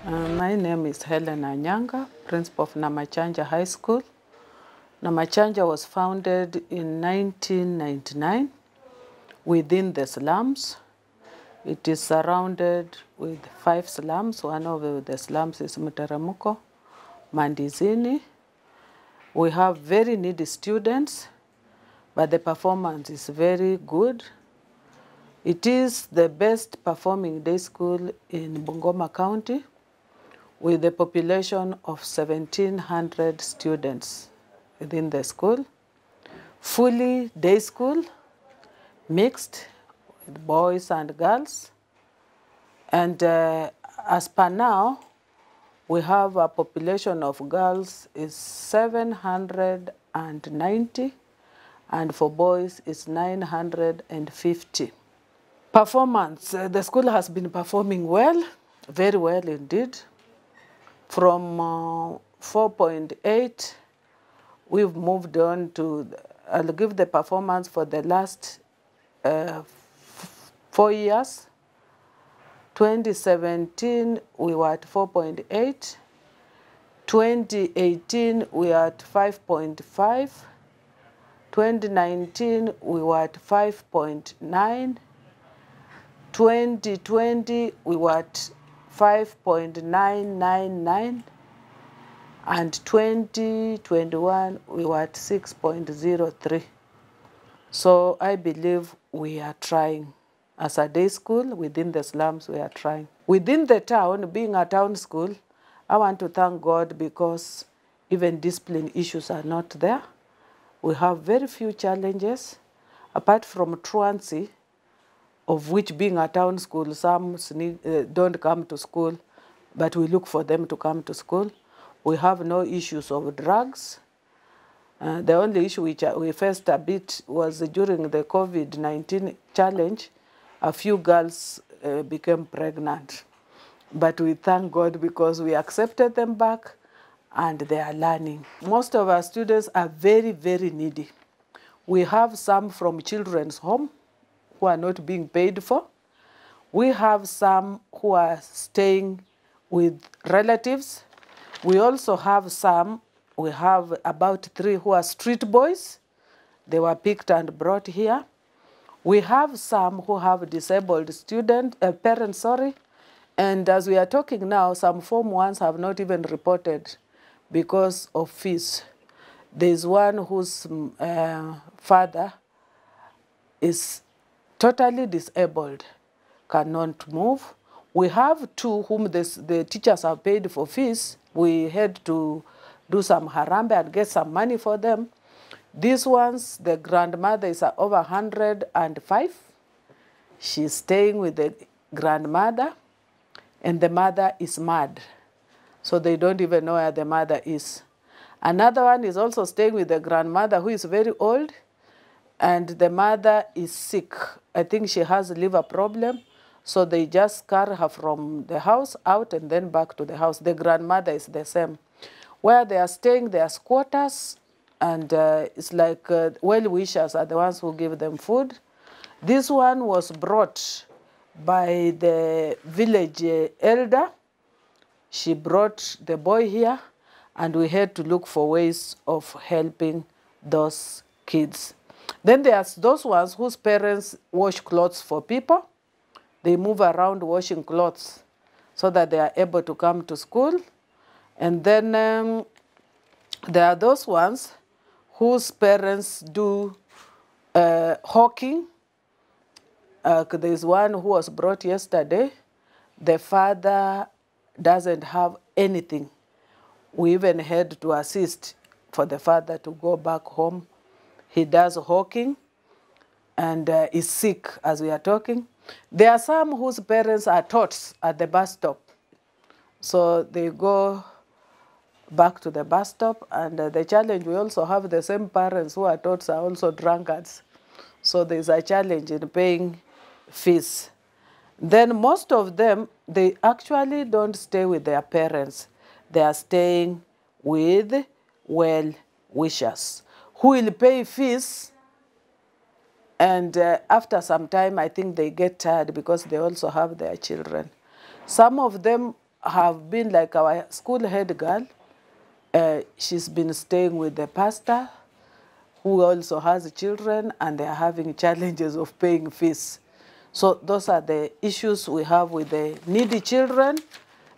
My name is Helen Anyanga, principal of Namachanja High School. Namachanja was founded in 1999 within the slums. It is surrounded with 5 slums. One of the slums is Mutaramuko, Mandizini. We have very needy students, but the performance is very good. It is the best performing day school in Bungoma County, with a population of 1,700 students within the school. Fully day school, mixed with boys and girls. And as per now, we have a population of girls is 790, and for boys is 950. Performance, the school has been performing well, very well indeed. From 4.8, we've moved on to, I'll give the performance for the last 4 years. 2017, we were at 4.8. 2018, we were at 5.5. 2019, we were at 5.9. 2020, we were at 5.999, and 2021 we were at 6.03. So I believe we are trying. As a day school within the slums, we are trying. Within the town, being a town school, I want to thank God because even discipline issues are not there. We have very few challenges, apart from truancy, of which being a town school, some don't come to school, but we look for them to come to school. We have no issues of drugs. The only issue which we faced a bit was during the COVID-19 challenge. A few girls became pregnant. But we thank God because we accepted them back and they are learning. Most of our students are very, very needy. We have some from children's home who are not being paid for. We have some who are staying with relatives. We also have some, we have about 3 who are street boys. They were picked and brought here. We have some who have disabled parents, and as we are talking now, some Form 1s have not even reported because of fees. There's one whose father is totally disabled, cannot move. We have 2 whom the teachers have paid for fees. We had to do some harambe and get some money for them. These ones, the grandmother is over 105. She's staying with the grandmother, and the mother is mad. So they don't even know where the mother is. Another one is also staying with the grandmother who is very old, and the mother is sick. I think she has a liver problem. So they just carry her from the house out and then back to the house. The grandmother is the same. Where they are staying, there are squatters, and it's like well-wishers are the ones who give them food. This one was brought by the village elder. She brought the boy here, and we had to look for ways of helping those kids. Then there's those ones whose parents wash clothes for people. They move around washing clothes so that they are able to come to school. And then there are those ones whose parents do hawking. There's one who was brought yesterday. The father doesn't have anything. We even had to assist for the father to go back home. He does hawking and is sick as we are talking. There are some whose parents are tots at the bus stop. So they go back to the bus stop, and the challenge, we also have the same parents who are tots are also drunkards. So there's a challenge in paying fees. Then most of them, they actually don't stay with their parents. They are staying with well-wishers who will pay fees. And after some time, I think they get tired because they also have their children. Some of them have been like our school head girl. She's been staying with the pastor, who also has children, and they are having challenges of paying fees. So those are the issues we have with the needy children,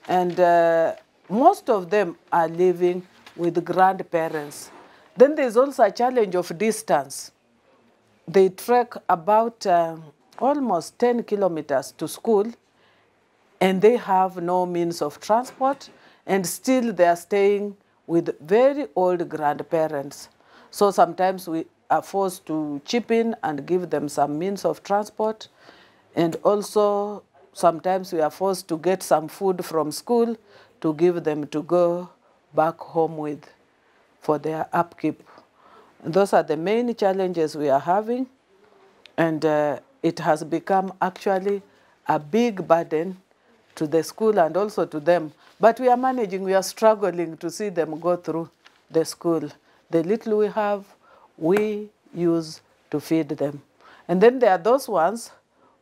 and most of them are living with grandparents. Then there's also a challenge of distance. They trek about almost 10 kilometers to school, and they have no means of transport, and still they are staying with very old grandparents. So sometimes we are forced to chip in and give them some means of transport, and also sometimes we are forced to get some food from school to give them to go back home with for their upkeep. Those are the main challenges we are having, and it has become actually a big burden to the school and also to them. But we are managing, we are struggling to see them go through the school. The little we have, we use to feed them. And then there are those ones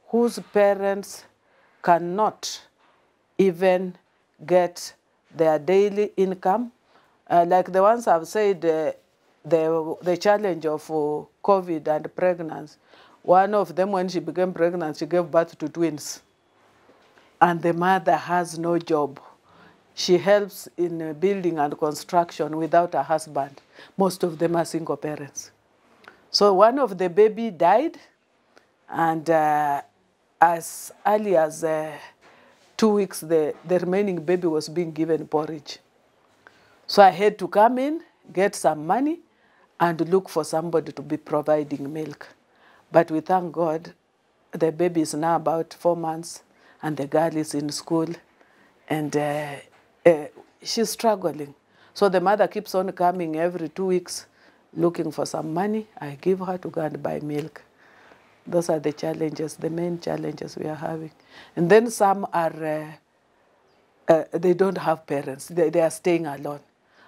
whose parents cannot even get their daily income. Like the ones I've said, the challenge of COVID and pregnancy. One of them, when she became pregnant, she gave birth to twins. And the mother has no job. She helps in building and construction without a husband. Most of them are single parents. So one of the baby died, and as early as 2 weeks, the remaining baby was being given porridge. So I had to come in, get some money, and look for somebody to be providing milk. But we thank God, the baby is now about 4 months, and the girl is in school, and she's struggling. So the mother keeps on coming every 2 weeks, looking for some money. I give her to go and buy milk. Those are the challenges, the main challenges we are having. And then some are, they don't have parents. They are staying alone.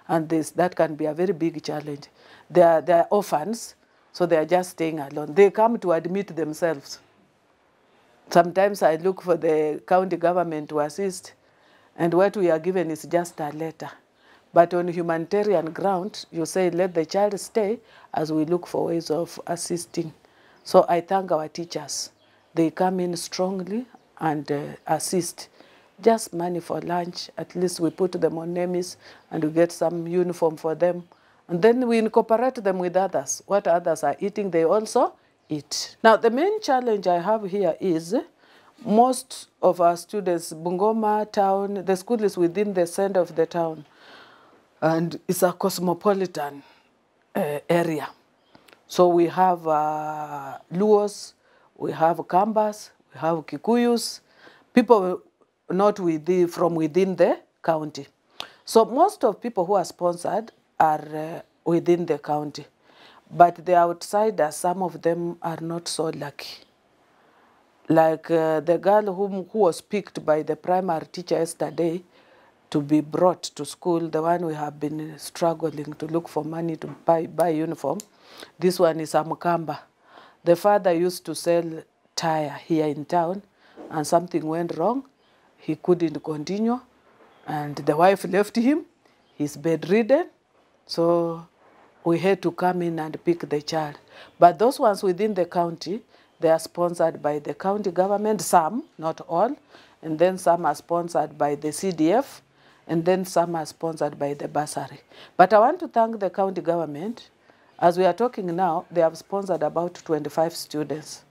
And that can be a very big challenge. They are orphans, so they are just staying alone. They come to admit themselves. Sometimes I look for the county government to assist, and what we are given is just a letter. But on humanitarian ground, you say, let the child stay as we look for ways of assisting. So I thank our teachers. They come in strongly and assist. Just money for lunch. At least we put them on NEMIS and we get some uniform for them. And then we incorporate them with others. What others are eating, they also eat. Now, the main challenge I have here is most of our students, Bungoma town, the school is within the center of the town. And it's a cosmopolitan area. So we have Luos, we have Kambas, we have Kikuyus, people not from within the county. So most of people who are sponsored are within the county. But the outsiders, some of them are not so lucky. Like the girl who was picked by the primary teacher yesterday to be brought to school, the one we have been struggling to look for money to buy uniform. This one is a Mukamba. The father used to sell tire here in town, and something went wrong. He couldn't continue, and the wife left him. He's bedridden, so we had to come in and pick the child. But those ones within the county, they are sponsored by the county government, some, not all, and then some are sponsored by the CDF, and then some are sponsored by the bursary. But I want to thank the county government. As we are talking now, they have sponsored about 25 students.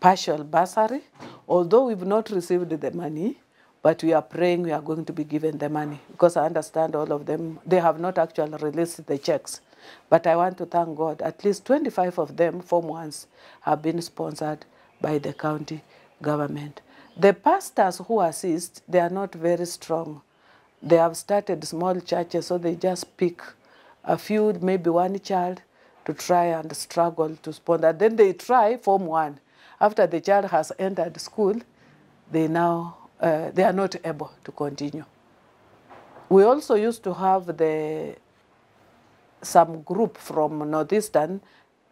Partial bursary, although we've not received the money, but we are praying we are going to be given the money, because I understand all of them, they have not actually released the checks. But I want to thank God, at least 25 of them, Form 1s, have been sponsored by the county government. The pastors who assist, they are not very strong. They have started small churches, so they just pick a few, maybe one child, to try and struggle to sponsor. Then they try Form 1. After the child has entered school, they are not able to continue. We also used to have some group from Northeastern,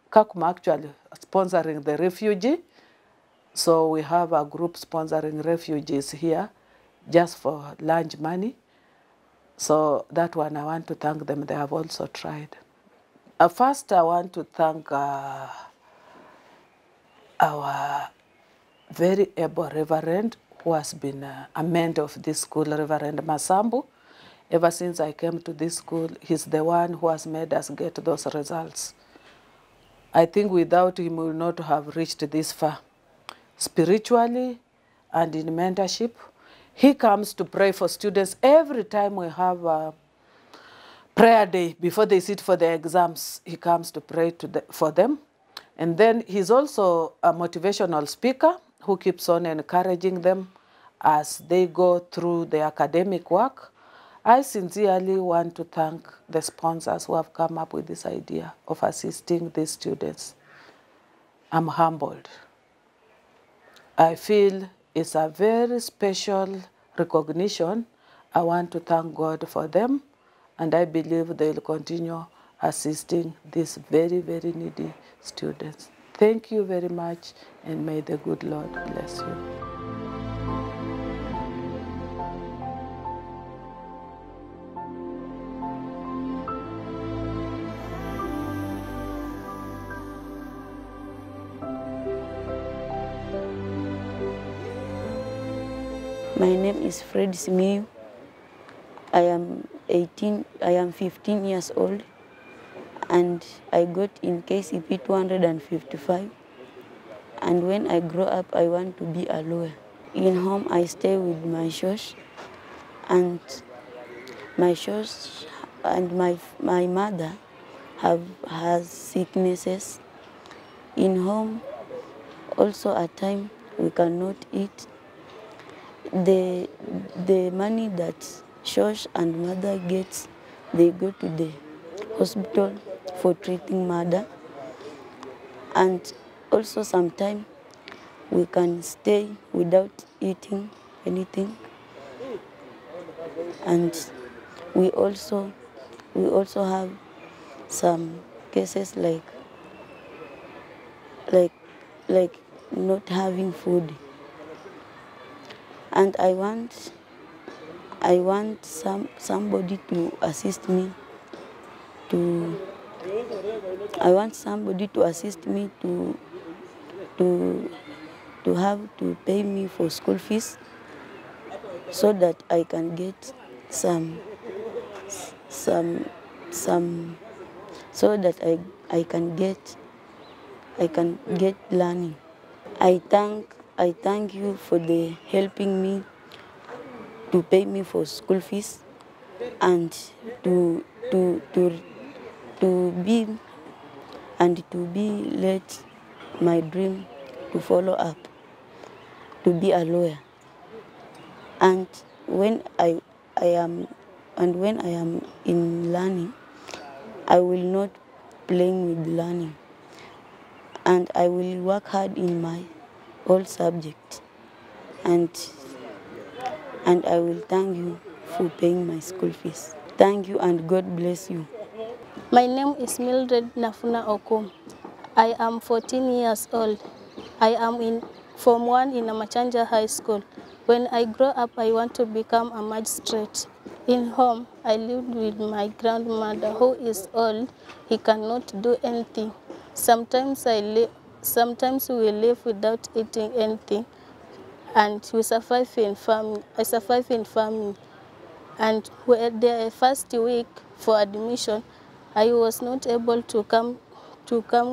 Kakuma actually, sponsoring the refugee. So we have a group sponsoring refugees here just for lunch money. So that one, I want to thank them. They have also tried. First, I want to thank our very able Reverend who has been a mentor of this school, Reverend Masambu. Ever since I came to this school, he's the one who has made us get those results. I think without him, we would not have reached this far. Spiritually and in mentorship, he comes to pray for students every time we have a prayer day before they sit for the exams. He comes to pray for them. And then he's also a motivational speaker who keeps on encouraging them as they go through the academic work. I sincerely want to thank the sponsors who have come up with this idea of assisting these students. I'm humbled. I feel it's a very special recognition. I want to thank God for them, and I believe they will continue assisting these very, very needy students. Thank you very much, and may the good Lord bless you. My name is Fred Simiyu. I am 15 years old, and I got in KCP 255. And when I grow up, I want to be a lawyer. In home, I stay with my church, and my church and my mother has sicknesses. In home, also at time we cannot eat. The money that church and mother gets, they go to the hospital for treating mother. And also sometimes we can stay without eating anything. And we also have some cases like not having food. And I want somebody to assist me to have to pay me for school fees, so that I can get so that I can get learning. I thank you for the helping me to pay me for school fees, and to let my dream to follow up, to be a lawyer. And when I am in learning, I will not playing with learning, and I will work hard in my all subjects, and I will thank you for paying my school fees. Thank you, and God bless you. My name is Mildred Nafuna Okum. I am 14 years old. I am in Form 1 in Namachanja High School. When I grow up, I want to become a magistrate. In home, I lived with my grandmother who is old. He cannot do anything. Sometimes we live without eating anything, and we survive in farming. I survive in farming. And the first week for admission, I was not able to come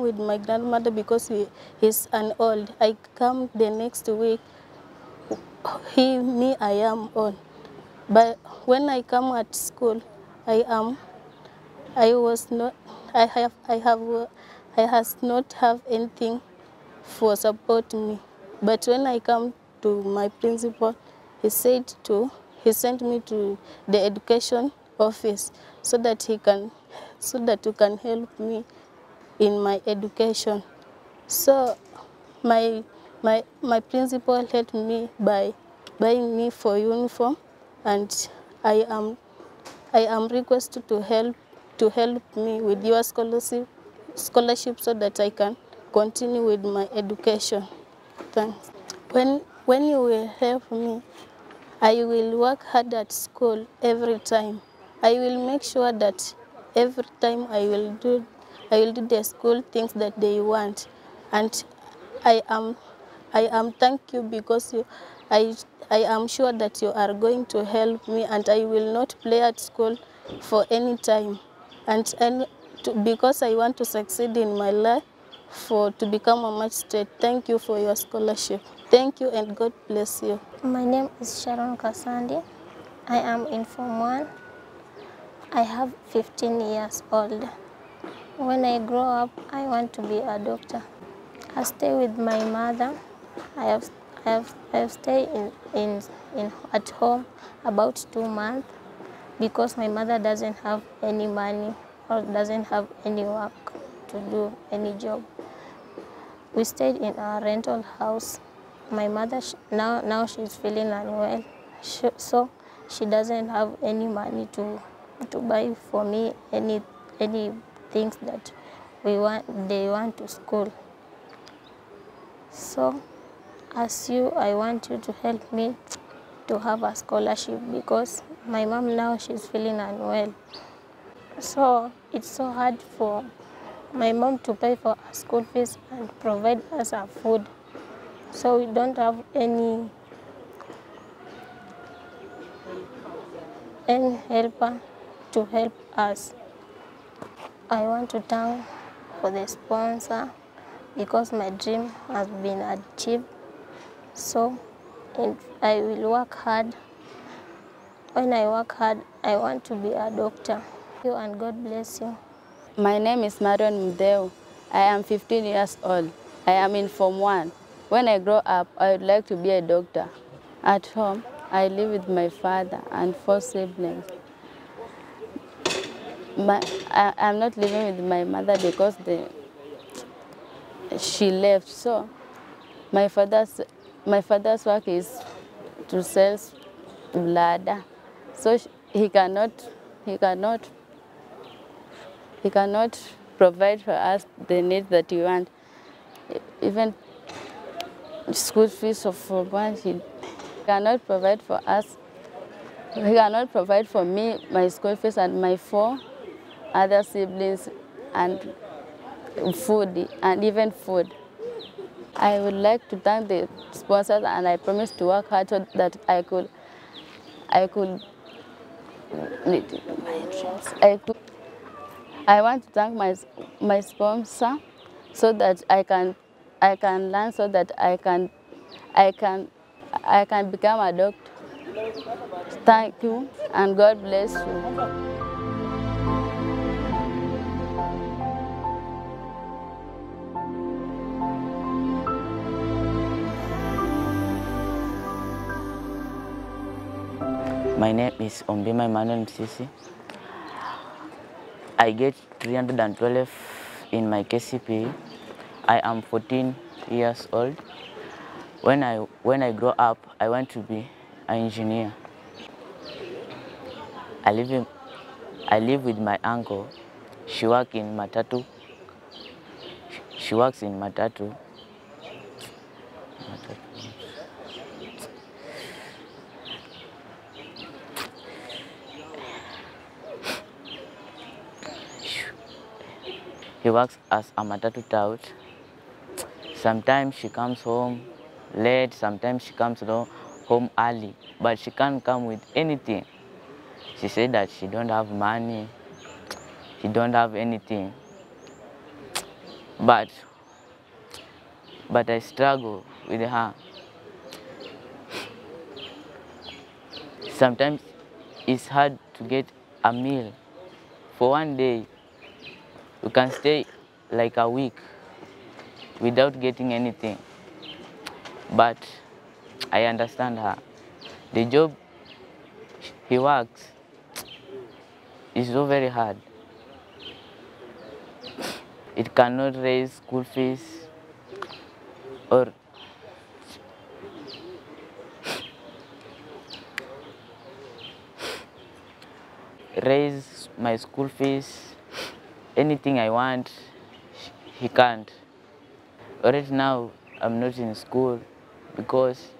with my grandmother because he's an old. I come the next week, I am on. But when I come at school, I has not have anything for support me. But when I come to my principal, he sent me to the education office so that you can help me in my education. So my principal helped me by buying me for uniform, and I am requested to help me with your scholarship so that I can continue with my education. Thanks. When you will help me, I will work hard at school every time. I will make sure that every time I will do the school things that they want. And I am thank you because I I am sure that you are going to help me, and I will not play at school for any time. Because I want to succeed in my life to become a magistrate. Thank you for your scholarship. Thank you and God bless you. My name is Sharon Kasandi. I am in Form 1. I have 15 years old. When I grow up, I want to be a doctor. I stay with my mother. I have stayed at home about 2 months because my mother doesn't have any money or doesn't have any work to do, any job. We stayed in a rental house. My mother now she's feeling unwell, so she doesn't have any money to buy for me any things that they want to school. So I want you to help me to have a scholarship because my mom now she's feeling unwell. So it's so hard for my mom to pay for our school fees and provide us our food. So we don't have any helper to help us. I want to thank for the sponsor because my dream has been achieved. So I will work hard. When I work hard, I want to be a doctor. Thank you and God bless you. My name is Marion Mdeo. I am 15 years old. I am in Form 1. When I grow up, I would like to be a doctor. At home, I live with my father and 4 siblings. I'm not living with my mother because she left. So my father's work is to sell bladder. So he cannot provide for us the needs that we want. Even school fees for one, he cannot provide for us. He cannot provide for me my school fees and my 4 other siblings and food and even food. I would like to thank the sponsors, and I promise to work hard so that I could I want to thank my sponsor so that I can learn so that I can become a doctor. Thank you and God bless you. My name is Ombima Emmanuel Msisi. I get 312 in my KCPE. I am 14 years old. When I grow up, I want to be an engineer. I live with my uncle. She works in Matatu. She works in Matatu. He works as a Matatu tout. Sometimes she comes home late, sometimes she comes home early, but she can't come with anything. She said that she don't have money, she don't have anything. But I struggle with her. Sometimes it's hard to get a meal. For one day, you can stay like a week without getting anything. But I understand her. The job he works is so very hard. It cannot raise school fees or raise my school fees. Anything I want, he can't. Right now, I'm not in school because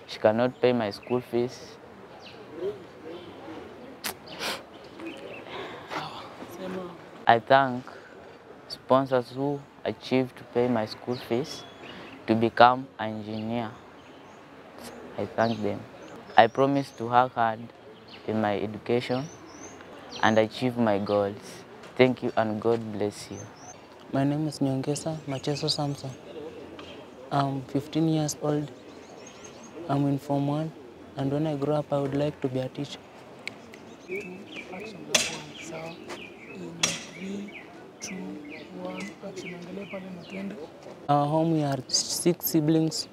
she cannot pay my school fees. I thank sponsors who achieved to pay my school fees to become an engineer. I thank them. I promise to work hard in my education and achieve my goals. Thank you and God bless you. My name is Nyongesa Macheso Samson. I'm 15 years old. I'm in Form 1, and when I grow up, I would like to be a teacher. Home we are 6 siblings,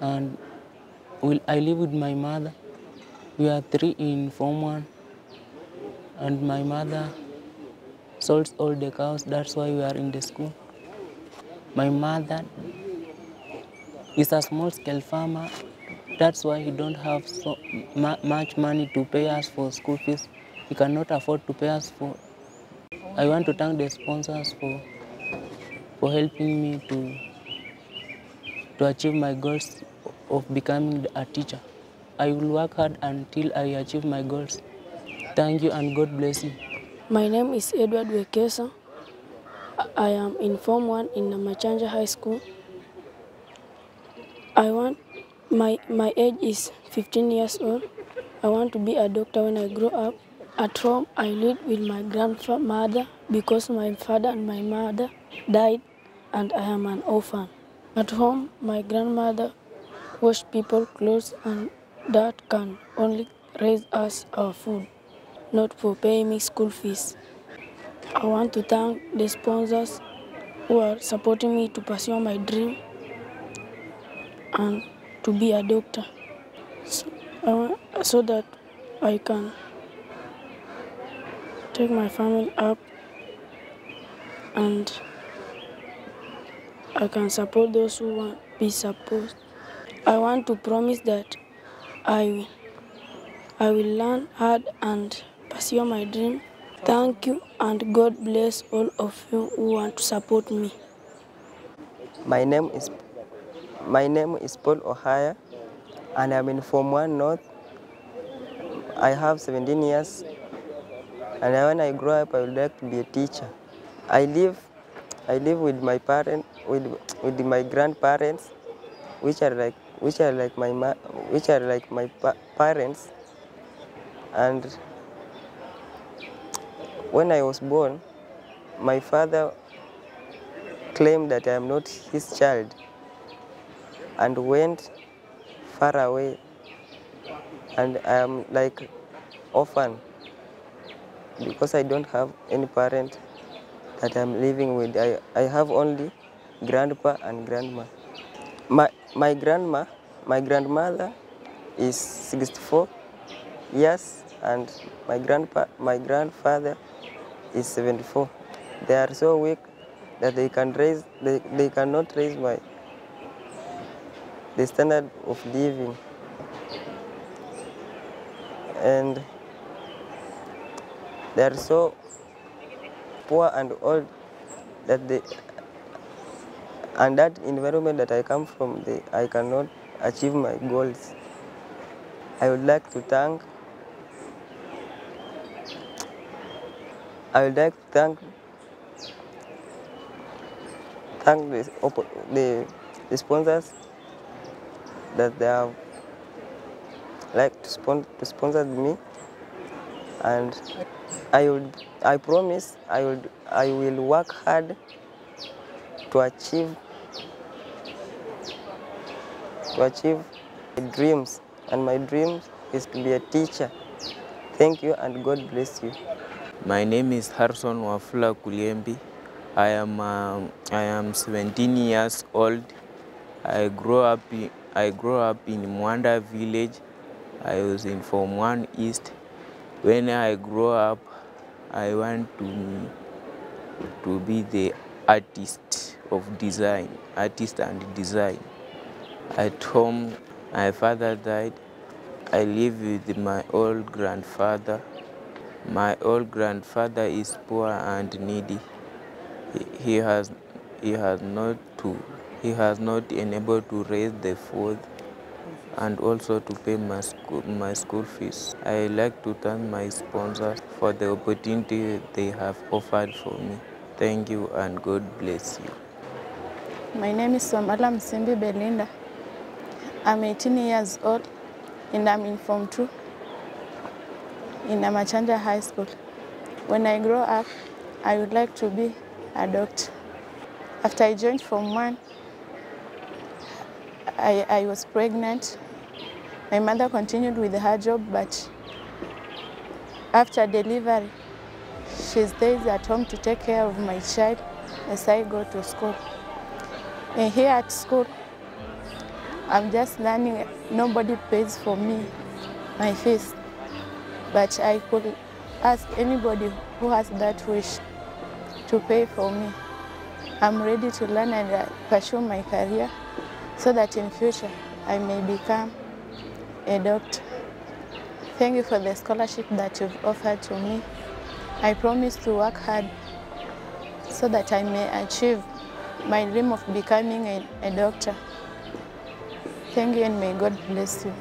and I live with my mother. We are 3 in Form 1, and my mother sells all the cows. That's why we are in the school. My mother is a small-scale farmer. That's why he don't have much money to pay us for school fees. He cannot afford to pay us for. I want to thank the sponsors for helping me to achieve my goals of becoming a teacher. I will work hard until I achieve my goals. Thank you and God bless you. My name is Edward Wekesa. I am in Form 1 in Namachanja High School. My age is 15 years old. I want to be a doctor when I grow up. At home, I live with my grandmother because my father and my mother died and I am an orphan. At home, my grandmother washes people's clothes and that can only raise us our food, not for paying me school fees. I want to thank the sponsors who are supporting me to pursue my dream and to be a doctor so that I can take my family up and I can support those who want to be supported. I want to promise that I will learn hard and pursue my dream. Thank you and God bless all of you who want to support me. My name is Paul Ohaya, and I'm in Form 1 North. I have 17 years, and when I grow up, I would like to be a teacher. I live with my with my grandparents, which are like my parents. And when I was born, my father claimed that I am not his child and went far away, and I am like orphan because I don't have any parent that I'm living with. I have only grandpa and grandma. My grandmother is 64 years, and my grandfather is 74. They are so weak that they cannot raise the standard of living, and they are so poor and old that and that environment that I come from, I cannot achieve my goals. I would like to thank the sponsors that they have to sponsor me, and I promise I will work hard to achieve my dreams, and my dream is to be a teacher. Thank you and God bless you. My name is Harrison Wafula Kuliembi. I am 17 years old. I grew up in Mwanda village. I was in Form 1 East. When I grew up, I want to be the artist and design. At home, my father died. I live with my old grandfather. My old grandfather is poor and needy. He has not been able to raise the food. and also to pay my school fees. I like to thank my sponsors for the opportunity they have offered for me. Thank you and God bless you. My name is Somala Msimbi Belinda. I'm 18 years old and I'm in Form 2 in Namachanja High School. When I grow up, I would like to be a doctor. After I joined Form 1, I was pregnant. My mother continued with her job, but after delivery, she stays at home to take care of my child as I go to school. And here at school, I'm just learning. Nobody pays for me, my fees, but I could ask anybody who has that wish to pay for me. I'm ready to learn and pursue my career so that in future I may become a doctor. Thank you for the scholarship that you've offered to me. I promise to work hard so that I may achieve my dream of becoming a doctor. Thank you and may God bless you.